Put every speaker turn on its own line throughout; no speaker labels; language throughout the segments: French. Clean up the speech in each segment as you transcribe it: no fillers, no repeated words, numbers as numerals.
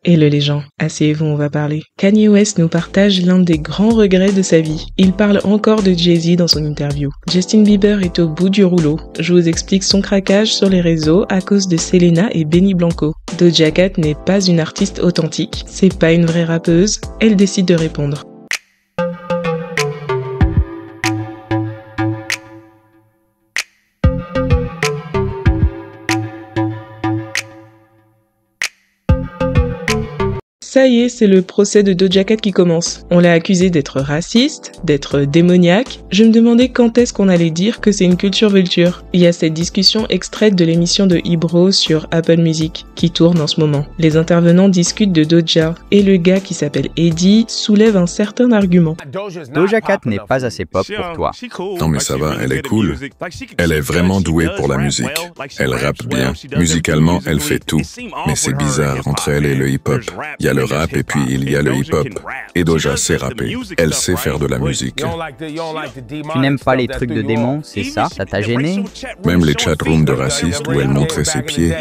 Hello les gens, asseyez-vous, on va parler. Kanye West nous partage l'un des grands regrets de sa vie. Il parle encore de Jay-Z dans son interview. Justin Bieber est au bout du rouleau. Je vous explique son craquage sur les réseaux à cause de Selena et Benny Blanco. Doja Cat n'est pas une artiste authentique, c'est pas une vraie rappeuse, elle décide de répondre. Ça y est, c'est le procès de Doja Cat qui commence. On l'a accusée d'être raciste, d'être démoniaque. Je me demandais quand est-ce qu'on allait dire que c'est une culture vulture. Il y a cette discussion extraite de l'émission de Ibro sur Apple Music, qui tourne en ce moment. Les intervenants discutent de Doja, et le gars qui s'appelle Eddie soulève un certain argument.
Doja Cat n'est pas assez pop pour toi.
Non mais ça va, elle est cool. Elle est vraiment douée pour la musique. Elle rappe bien. Musicalement, elle fait tout. Mais c'est bizarre entre elle et le hip-hop. Il y a le rap et puis il y a le hip-hop. Et Doja sait rapper. Elle sait faire de la musique.
Tu n'aimes pas les trucs de démons, c'est ça? Ça t'a gêné?
Même les chatrooms de racistes où elle montrait ses pieds.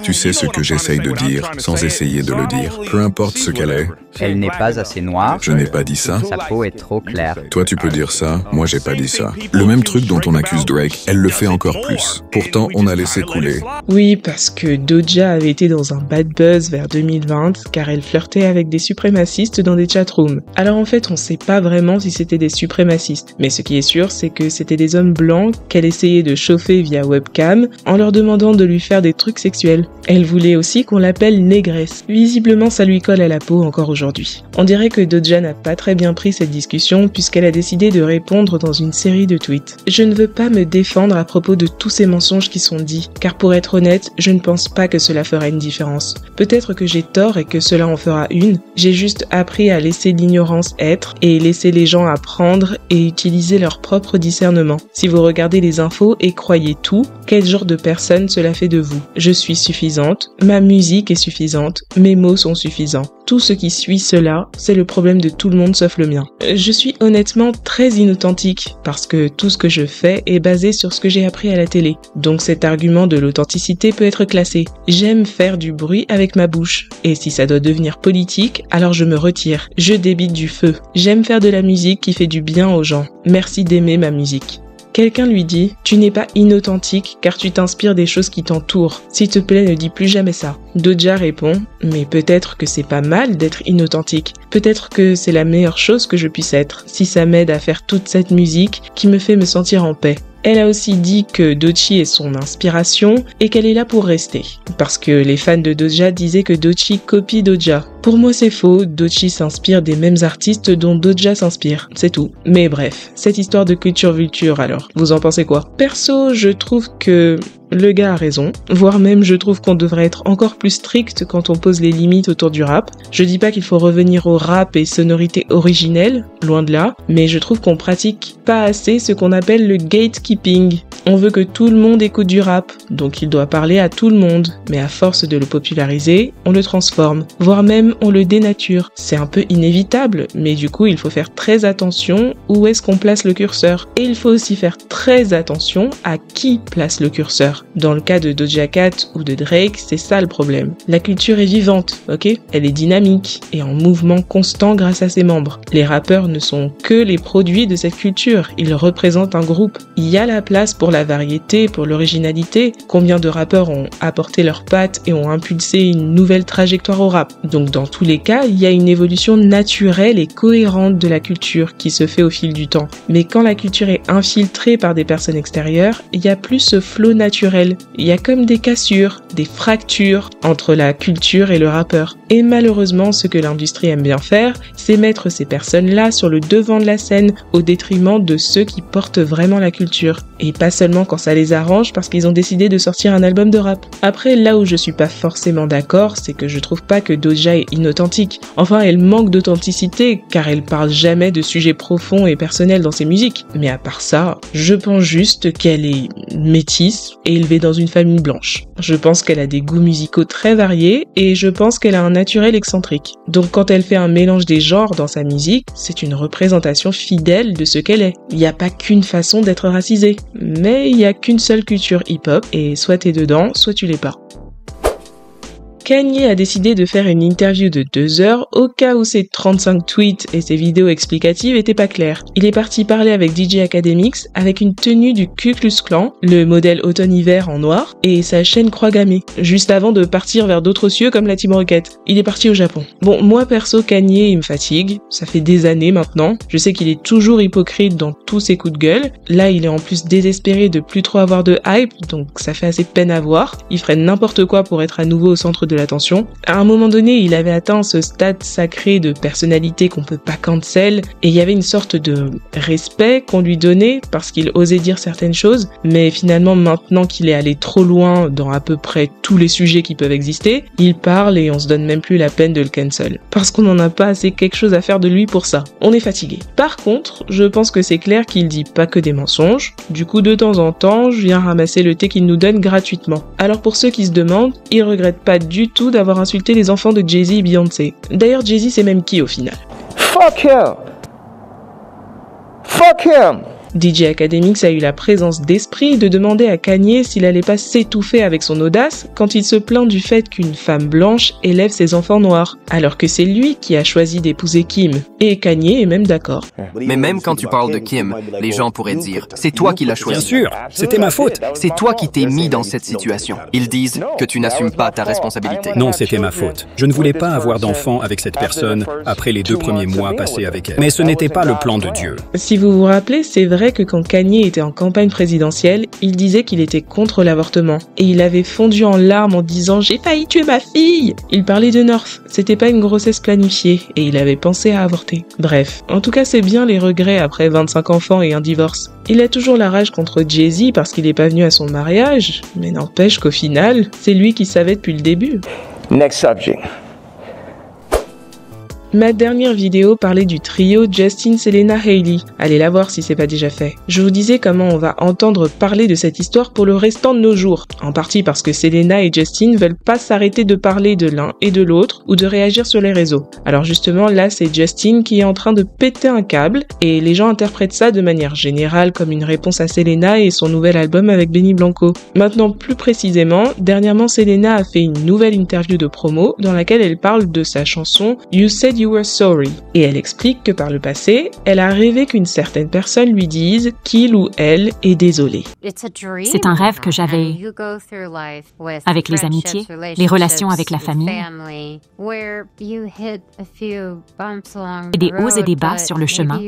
Tu sais ce que j'essaye de dire, sans essayer de le dire. Peu importe ce qu'elle est.
Elle n'est pas assez noire.
Je n'ai pas dit ça.
Sa peau est trop claire.
Toi, tu peux dire ça, moi j'ai pas dit ça. Le même truc dont on accuse Drake, elle le fait encore plus. Pourtant, on a laissé couler.
Oui, parce que Doja avait été dans un bad buzz vers 2020, car elle flirtait avec des suprémacistes dans des chatrooms. Alors en fait, on sait pas vraiment si c'était des suprémacistes. Mais ce qui est sûr, c'est que c'était des hommes blancs qu'elle essayait de chauffer via webcam, en leur demandant de lui faire des trucs sexuels. Elle voulait aussi qu'on l'appelle négresse. Visiblement, ça lui colle à la peau encore aujourd'hui. On dirait que Doja n'a pas très bien pris cette discussion puisqu'elle a décidé de répondre dans une série de tweets. Je ne veux pas me défendre à propos de tous ces mensonges qui sont dits, car pour être honnête, je ne pense pas que cela fera une différence. Peut-être que j'ai tort et que cela en fera une. J'ai juste appris à laisser l'ignorance être et laisser les gens apprendre et utiliser leur propre discernement. Si vous regardez les infos et croyez tout, quel genre de personne cela fait de vous? Je suis suffisante, ma musique est suffisante, mes mots sont suffisants. Tout ce qui suit cela, c'est le problème de tout le monde sauf le mien. Je suis honnêtement très inauthentique parce que tout ce que je fais est basé sur ce que j'ai appris à la télé. Donc cet argument de l'authenticité peut être classé. J'aime faire du bruit avec ma bouche. Et si ça doit devenir politique, alors je me retire. Je débite du feu. J'aime faire de la musique qui fait du bien aux gens. Merci d'aimer ma musique. Quelqu'un lui dit « Tu n'es pas inauthentique car tu t'inspires des choses qui t'entourent. S'il te plaît, ne dis plus jamais ça. » Doja répond « Mais peut-être que c'est pas mal d'être inauthentique. Peut-être que c'est la meilleure chose que je puisse être, si ça m'aide à faire toute cette musique qui me fait me sentir en paix. » Elle a aussi dit que Doechii est son inspiration et qu'elle est là pour rester. Parce que les fans de Doja disaient que Doechii copie Doja. Pour moi c'est faux, Doechii s'inspire des mêmes artistes dont Doja s'inspire, c'est tout. Mais bref, cette histoire de culture vulture alors, vous en pensez quoi? Perso, je trouve que le gars a raison, voire même je trouve qu'on devrait être encore plus strict quand on pose les limites autour du rap. Je dis pas qu'il faut revenir au rap et sonorités originelles, loin de là, mais je trouve qu'on pratique pas assez ce qu'on appelle le gatekeeping. On veut que tout le monde écoute du rap, donc il doit parler à tout le monde, mais à force de le populariser, on le transforme, voire même on le dénature. C'est un peu inévitable, mais du coup il faut faire très attention où est-ce qu'on place le curseur. Et il faut aussi faire très attention à qui place le curseur. Dans le cas de Doja Cat ou de Drake, c'est ça le problème. La culture est vivante, ok? Elle est dynamique et en mouvement constant grâce à ses membres. Les rappeurs ne sont que les produits de cette culture, ils représentent un groupe. Il y a la place pour la variété, pour l'originalité. Combien de rappeurs ont apporté leurs pattes et ont impulsé une nouvelle trajectoire au rap? Donc dans tous les cas, il y a une évolution naturelle et cohérente de la culture qui se fait au fil du temps. Mais quand la culture est infiltrée par des personnes extérieures, il y a plus ce flot naturel. Il y a comme des cassures, des fractures entre la culture et le rappeur. Et malheureusement, ce que l'industrie aime bien faire, c'est mettre ces personnes-là sur le devant de la scène au détriment de ceux qui portent vraiment la culture. Et pas seulement quand ça les arrange parce qu'ils ont décidé de sortir un album de rap. Après, là où je suis pas forcément d'accord, c'est que je trouve pas que Doja est inauthentique. Enfin, elle manque d'authenticité car elle parle jamais de sujets profonds et personnels dans ses musiques. Mais à part ça, je pense juste qu'elle est métisse et élevée dans une famille blanche. Je pense qu'elle a des goûts musicaux très variés et je pense qu'elle a un naturel excentrique. Donc quand elle fait un mélange des genres dans sa musique, c'est une représentation fidèle de ce qu'elle est. Il n'y a pas qu'une façon d'être racisée, mais il n'y a qu'une seule culture hip-hop et soit t'es dedans, soit tu l'es pas. Kanye a décidé de faire une interview de 2 heures au cas où ses 35 tweets et ses vidéos explicatives étaient pas claires. Il est parti parler avec DJ Akademiks avec une tenue du Ku Klux Klan, le modèle automne-hiver en noir, et sa chaîne croix gammée, juste avant de partir vers d'autres cieux comme la Team Rocket. Il est parti au Japon. Bon, moi perso, Kanye, il me fatigue. Ça fait des années maintenant. Je sais qu'il est toujours hypocrite dans tous ses coups de gueule. Là, il est en plus désespéré de plus trop avoir de hype, donc ça fait assez peine à voir. Il ferait n'importe quoi pour être à nouveau au centre de l'attention. À un moment donné, il avait atteint ce stade sacré de personnalité qu'on peut pas cancel, et il y avait une sorte de respect qu'on lui donnait parce qu'il osait dire certaines choses, mais finalement, maintenant qu'il est allé trop loin dans à peu près tous les sujets qui peuvent exister, il parle et on se donne même plus la peine de le cancel. Parce qu'on n'en a pas assez quelque chose à faire de lui pour ça. On est fatigué. Par contre, je pense que c'est clair qu'il dit pas que des mensonges. Du coup, de temps en temps, je viens ramasser le thé qu'il nous donne gratuitement. Alors pour ceux qui se demandent, il regrette pas du tout d'avoir insulté les enfants de Jay-Z et Beyoncé. D'ailleurs, Jay-Z c'est même qui au final?
Fuck him! Fuck him!
DJ Akademiks a eu la présence d'esprit de demander à Kanye s'il allait pas s'étouffer avec son audace quand il se plaint du fait qu'une femme blanche élève ses enfants noirs, alors que c'est lui qui a choisi d'épouser Kim. Et Kanye est même d'accord.
Mais même quand tu parles de Kim, les gens pourraient dire « c'est toi qui l'as choisi ».
Bien sûr, c'était ma faute.
C'est toi qui t'es mis dans cette situation. Ils disent que tu n'assumes pas ta responsabilité.
Non, c'était ma faute. Je ne voulais pas avoir d'enfant avec cette personne après les 2 premiers mois passés avec elle. Mais ce n'était pas le plan de Dieu.
Si vous vous rappelez, c'est vrai que quand Kanye était en campagne présidentielle, il disait qu'il était contre l'avortement. Et il avait fondu en larmes en disant « J'ai failli tuer ma fille !» Il parlait de North, c'était pas une grossesse planifiée, et il avait pensé à avorter. Bref, en tout cas c'est bien les regrets après 25 enfants et un divorce. Il a toujours la rage contre Jay-Z parce qu'il est pas venu à son mariage, mais n'empêche qu'au final, c'est lui qui savait depuis le début.
Next subject.
Ma dernière vidéo parlait du trio Justin, Selena, Hailey. Allez la voir si c'est pas déjà fait. Je vous disais comment on va entendre parler de cette histoire pour le restant de nos jours. En partie parce que Selena et Justin veulent pas s'arrêter de parler de l'un et de l'autre ou de réagir sur les réseaux. Alors justement là c'est Justin qui est en train de péter un câble et les gens interprètent ça de manière générale comme une réponse à Selena et son nouvel album avec Benny Blanco. Maintenant plus précisément, dernièrement Selena a fait une nouvelle interview de promo dans laquelle elle parle de sa chanson You Said You Were Sorry. Et elle explique que par le passé, elle a rêvé qu'une certaine personne lui dise qu'il ou elle est désolé.
C'est un rêve que j'avais avec les amitiés, les relations avec la famille, et des hauts et des bas sur le chemin.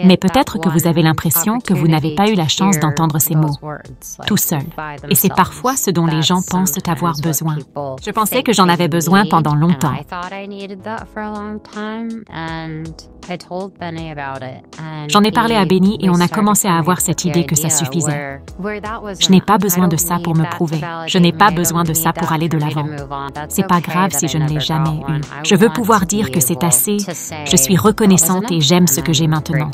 Mais peut-être que vous avez l'impression que vous n'avez pas eu la chance d'entendre ces mots, tout seul. Et c'est parfois ce dont les gens pensent avoir besoin. Je pensais que j'en avais besoin pendant longtemps. J'en ai parlé à Benny et on a commencé à avoir cette idée que ça suffisait. Je n'ai pas besoin de ça pour me prouver. Je n'ai pas besoin de ça pour aller de l'avant. C'est pas grave si je ne l'ai jamais eu. Je veux pouvoir dire que c'est assez. Je suis reconnaissante et j'aime ce que j'ai maintenant.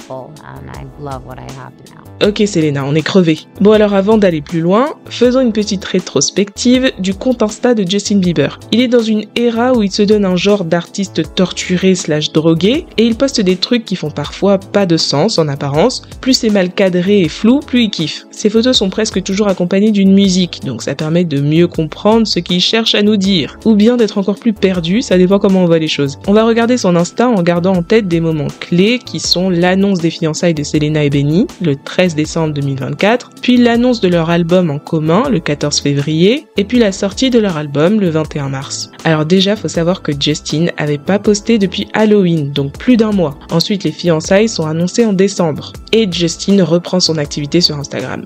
Ok Selena, on est crevés. Bon alors avant d'aller plus loin, faisons une petite rétrospective du compte Insta de Justin Bieber. Il est dans une ère où il se donne un genre d'artiste torturé / drogué et il poste des trucs qui font parfois pas de sens en apparence. Plus c'est mal cadré et flou, plus il kiffe. Ses photos sont presque toujours accompagnées d'une musique, donc ça permet de mieux comprendre ce qu'il cherche à nous dire. Ou bien d'être encore plus perdu, ça dépend comment on voit les choses. On va regarder son Insta en gardant en tête des moments clés qui sont l'annonce des fiançailles de Selena et Benny, le 13 décembre 2024, puis l'annonce de leur album en commun, le 14 février, et puis la sortie de leur album, le 21 mars. Alors déjà, faut savoir que Justin avait pas posté depuis Halloween, donc plus d'1 mois. Ensuite, les fiançailles sont annoncées en décembre, et Justin reprend son activité sur Instagram.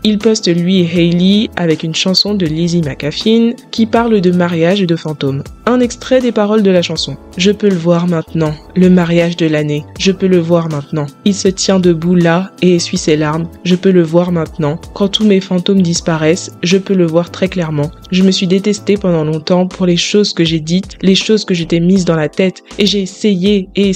Il poste lui et Hailey avec une chanson de Lizzie McAfee qui parle de mariage et de fantômes. Un extrait des paroles de la chanson. Je peux le voir maintenant, le mariage de l'année. Je peux le voir maintenant. Il se tient debout là et essuie ses larmes. Je peux le voir maintenant. Quand tous mes fantômes disparaissent, je peux le voir très clairement. Je me suis détestée pendant longtemps pour les choses que j'ai dites, les choses que j'étais mises dans la tête, et j'ai essayé et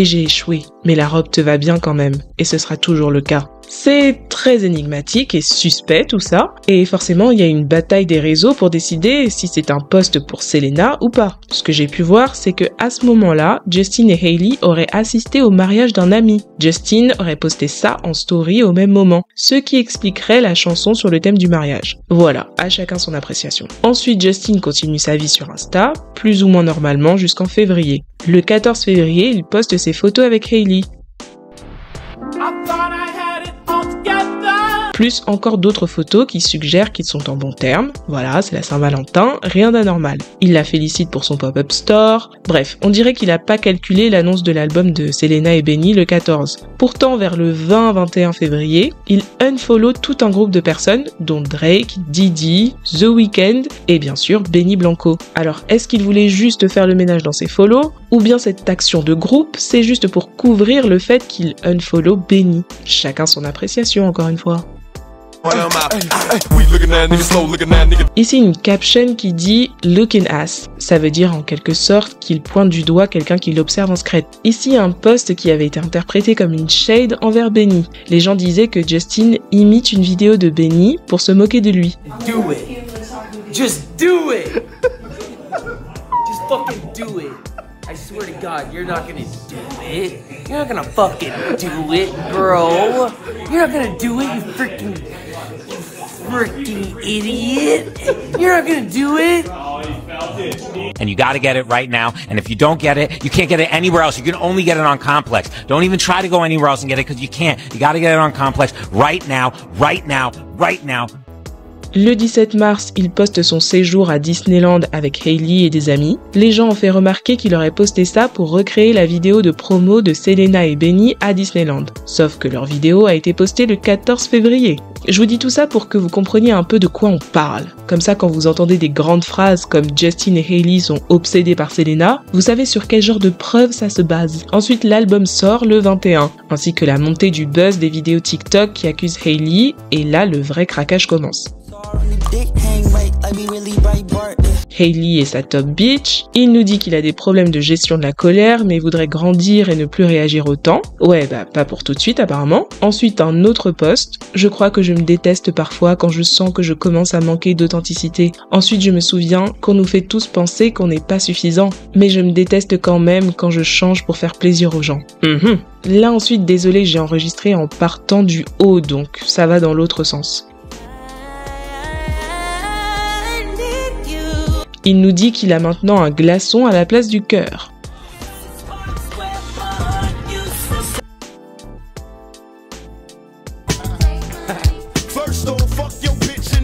j'ai échoué. Mais la robe te va bien quand même, et ce sera toujours le cas. C'est très énigmatique et suspect tout ça, et forcément il y a une bataille des réseaux pour décider si c'est un post pour Selena ou pas. Ce que j'ai pu voir, c'est que à ce moment-là, Justin et Hailey auraient assisté au mariage d'un ami. Justin aurait posté ça en story au même moment, ce qui expliquerait la chanson sur le thème du mariage. Voilà, à chacun son appréciation. Ensuite, Justin continue sa vie sur Insta, plus ou moins normalement jusqu'en février. Le 14 février, il poste ses photos avec Hailey. Plus encore d'autres photos qui suggèrent qu'ils sont en bons termes. Voilà, c'est la Saint-Valentin, rien d'anormal. Il la félicite pour son pop-up store. Bref, on dirait qu'il a pas calculé l'annonce de l'album de Selena et Benny le 14. Pourtant, vers le 20-21 février, il unfollow tout un groupe de personnes, dont Drake, Diddy, The Weeknd et bien sûr Benny Blanco. Alors, est-ce qu'il voulait juste faire le ménage dans ses follow, ou bien cette action de groupe, c'est juste pour couvrir le fait qu'il unfollow Benny? Chacun son appréciation, encore une fois. Ici une caption qui dit « looking ass ». Ça veut dire en quelque sorte qu'il pointe du doigt quelqu'un qui l'observe en secret. Ici un post qui avait été interprété comme une shade envers Benny. Les gens disaient que Justin imite une vidéo de Benny pour se moquer de lui.
Do it. Just do it. Just fucking do it. I swear to God, you're not gonna do it. You're not gonna fucking do it, bro. You're not gonna do it, you freaking idiot. You're not gonna do it.
And you gotta get it right now. And if you don't get it, you can't get it anywhere else. You can only get it on Complex. Don't even try to go anywhere else and get it because you can't. You gotta get it on Complex right now, right now, right now.
Le 17 mars, il poste son séjour à Disneyland avec Hailey et des amis. Les gens ont fait remarquer qu'il aurait posté ça pour recréer la vidéo de promo de Selena et Benny à Disneyland. Sauf que leur vidéo a été postée le 14 février. Je vous dis tout ça pour que vous compreniez un peu de quoi on parle. Comme ça, quand vous entendez des grandes phrases comme Justin et Hailey sont obsédés par Selena, vous savez sur quel genre de preuves ça se base. Ensuite, l'album sort le 21, ainsi que la montée du buzz des vidéos TikTok qui accusent Hailey, et là, le vrai craquage commence. Hailey est sa top bitch, il nous dit qu'il a des problèmes de gestion de la colère mais voudrait grandir et ne plus réagir autant. Ouais, pas pour tout de suite apparemment. Ensuite un autre post, je crois que je me déteste parfois quand je sens que je commence à manquer d'authenticité. Ensuite je me souviens qu'on nous fait tous penser qu'on n'est pas suffisant, mais je me déteste quand même quand je change pour faire plaisir aux gens. Là ensuite désolé, j'ai enregistré en partant du haut donc ça va dans l'autre sens. Il nous dit qu'il a maintenant un glaçon à la place du cœur.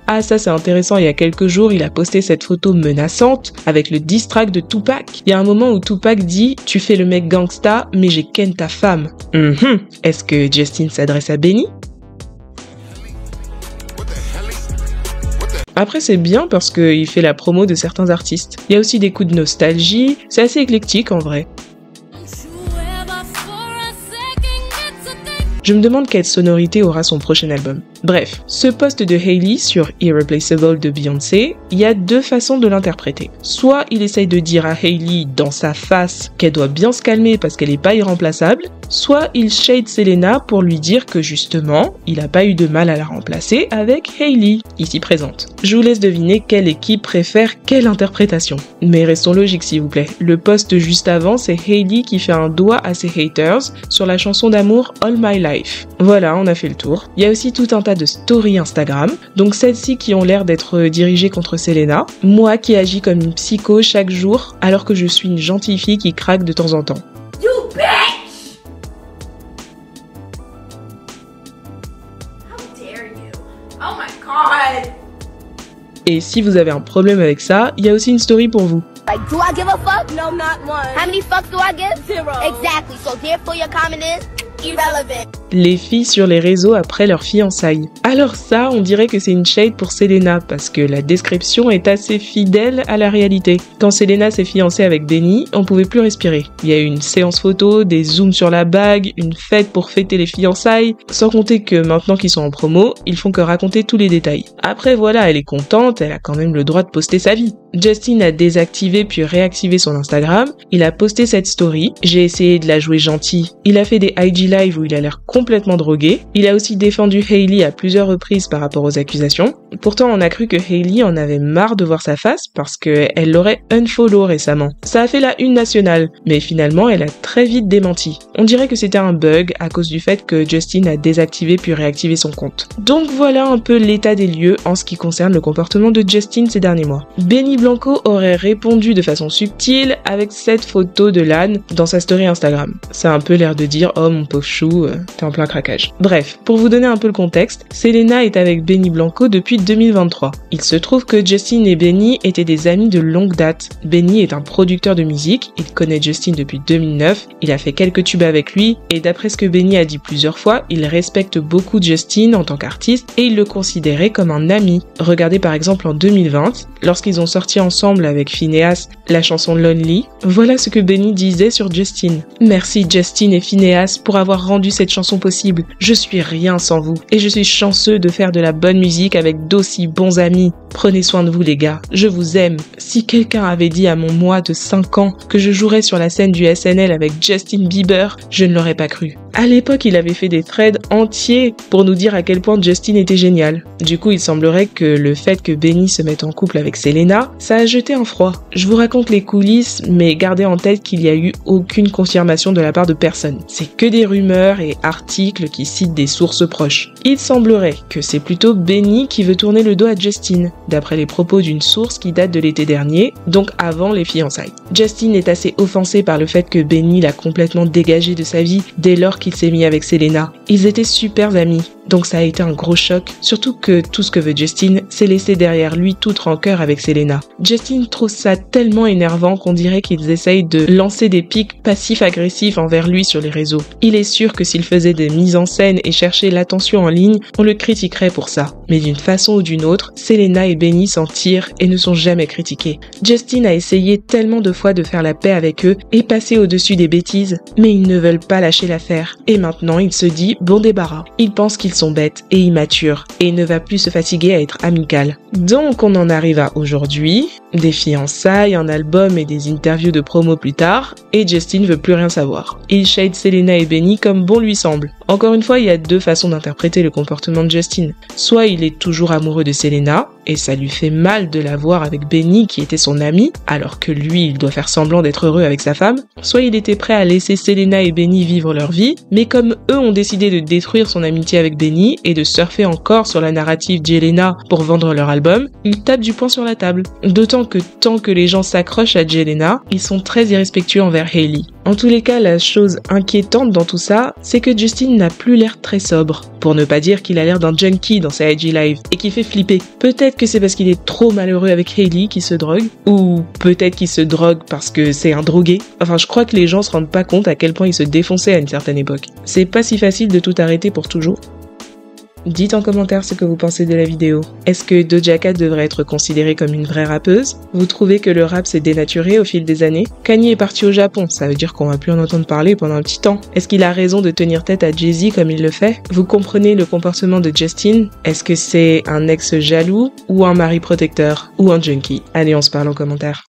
Ah ça c'est intéressant, il y a quelques jours il a posté cette photo menaçante avec le diss track de Tupac. Il y a un moment où Tupac dit « Tu fais le mec gangsta mais j'ai ken ta femme ». Est-ce que Justin s'adresse à Benny ? Après c'est bien parce qu'il fait la promo de certains artistes. Il y a aussi des coups de nostalgie, c'est assez éclectique en vrai. Je me demande quelle sonorité aura son prochain album. Bref, ce post de Hailey sur Irreplaceable de Beyoncé, il y a deux façons de l'interpréter. Soit il essaye de dire à Hailey dans sa face qu'elle doit bien se calmer parce qu'elle est pas irremplaçable, soit il shade Selena pour lui dire que justement, il a pas eu de mal à la remplacer avec Hailey, ici présente. Je vous laisse deviner quelle équipe préfère quelle interprétation. Mais restons logiques s'il vous plaît. Le post juste avant, c'est Hailey qui fait un doigt à ses haters sur la chanson d'amour All My Life. Voilà, on a fait le tour. Il y a aussi tout un tas de stories Instagram, donc celles-ci qui ont l'air d'être dirigées contre Selena, moi qui agis comme une psycho chaque jour alors que je suis une gentille fille qui craque de temps en temps.
You bitch! How dare you? Oh my god!
Et si vous avez un problème avec ça, il y a aussi une story pour vous.
Like, do I give a fuck? No, not one. How many fucks do I give? 0. Exactly, so therefore your comment is irrelevant.
Les filles sur les réseaux après leur fiançailles. Alors ça, on dirait que c'est une shade pour Selena, parce que la description est assez fidèle à la réalité. Quand Selena s'est fiancée avec Benny, on pouvait plus respirer. Il y a eu une séance photo, des zooms sur la bague, une fête pour fêter les fiançailles, sans compter que maintenant qu'ils sont en promo, ils font que raconter tous les détails. Après voilà, elle est contente, elle a quand même le droit de poster sa vie. Justin a désactivé puis réactivé son Instagram, il a posté cette story, j'ai essayé de la jouer gentille. Il a fait des IG live où il a l'air complètement complètement drogué. Il a aussi défendu Hailey à plusieurs reprises par rapport aux accusations. Pourtant, on a cru que Hailey en avait marre de voir sa face parce qu'elle l'aurait unfollow récemment. Ça a fait la une nationale, mais finalement, elle a très vite démenti. On dirait que c'était un bug à cause du fait que Justin a désactivé puis réactivé son compte. Donc voilà un peu l'état des lieux en ce qui concerne le comportement de Justin ces derniers mois. Benny Blanco aurait répondu de façon subtile avec cette photo de l'âne dans sa story Instagram. Ça a un peu l'air de dire « Oh mon pauvre chou, t'es en plein craquage ». Bref, pour vous donner un peu le contexte, Selena est avec Benny Blanco depuis 2023. Il se trouve que Justin et Benny étaient des amis de longue date. Benny est un producteur de musique, il connaît Justin depuis 2009, il a fait quelques tubes avec lui et d'après ce que Benny a dit plusieurs fois, il respecte beaucoup Justin en tant qu'artiste et il le considérait comme un ami. Regardez par exemple en 2020, lorsqu'ils ont sorti ensemble avec Finneas la chanson Lonely, voilà ce que Benny disait sur Justin. Merci Justin et Finneas pour avoir rendu cette chanson possible. Je suis rien sans vous et je suis chanceux de faire de la bonne musique avec d'aussi bons amis. Prenez soin de vous les gars, je vous aime. Si quelqu'un avait dit à mon moi de 5 ans que je jouerais sur la scène du SNL avec Justin Bieber, je ne l'aurais pas cru. À l'époque, il avait fait des threads entiers pour nous dire à quel point Justin était génial. Du coup, il semblerait que le fait que Benny se mette en couple avec Selena, ça a jeté un froid. Je vous raconte les coulisses, mais gardez en tête qu'il n'y a eu aucune confirmation de la part de personne. C'est que des rumeurs et articles qui citent des sources proches. Il semblerait que c'est plutôt Benny qui veut tourner le dos à Justin, d'après les propos d'une source qui date de l'été dernier, donc avant les fiançailles. Justin est assez offensé par le fait que Benny l'a complètement dégagé de sa vie dès lors qu'il s'est mis avec Selena. Ils étaient super amis, donc ça a été un gros choc, surtout que tout ce que veut Justin, c'est laisser derrière lui toute rancœur avec Selena. Justin trouve ça tellement énervant qu'on dirait qu'ils essayent de lancer des pics passifs-agressifs envers lui sur les réseaux. Il est sûr que s'il faisait des mises en scène et cherchait l'attention en ligne, on le critiquerait pour ça. Mais d'une façon ou d'une autre, Selena et Benny s'en tirent et ne sont jamais critiqués. Justin a essayé tellement de fois de faire la paix avec eux et passer au-dessus des bêtises, mais ils ne veulent pas lâcher l'affaire. Et maintenant, il se dit bon débarras. Il pense qu'ils sont bêtes et immatures et il ne va plus se fatiguer à être amical. Donc on en arrive à aujourd'hui, des fiançailles, un album et des interviews de promo plus tard, et Justin veut plus rien savoir. Il shade Selena et Benny comme bon lui semble. Encore une fois, il y a deux façons d'interpréter le comportement de Justin. Soit il est toujours amoureux de Selena, et ça lui fait mal de la voir avec Benny qui était son ami, alors que lui, il doit faire semblant d'être heureux avec sa femme. Soit il était prêt à laisser Selena et Benny vivre leur vie, mais comme eux ont décidé de détruire son amitié avec Benny et de surfer encore sur la narrative Jelena pour vendre leur album, il tape du poing sur la table. D'autant que tant que les gens s'accrochent à Jelena, ils sont très irrespectueux envers Hailey. En tous les cas, la chose inquiétante dans tout ça, c'est que Justin n'a plus l'air très sobre. Pour ne pas dire qu'il a l'air d'un junkie dans sa IG Live et qui fait flipper. Peut-être que c'est parce qu'il est trop malheureux avec Hailey qu'il se drogue, ou peut-être qu'il se drogue parce que c'est un drogué. Enfin, je crois que les gens se rendent pas compte à quel point il se défonçait à une certaine époque. C'est pas si facile de tout arrêter pour toujours. Dites en commentaire ce que vous pensez de la vidéo. Est-ce que Doja Cat devrait être considérée comme une vraie rappeuse? Vous trouvez que le rap s'est dénaturé au fil des années? Kanye est parti au Japon, ça veut dire qu'on va plus en entendre parler pendant un petit temps. Est-ce qu'il a raison de tenir tête à Jay-Z comme il le fait? Vous comprenez le comportement de Justin? Est-ce que c'est un ex jaloux ou un mari protecteur ou un junkie? Allez, on se parle en commentaire.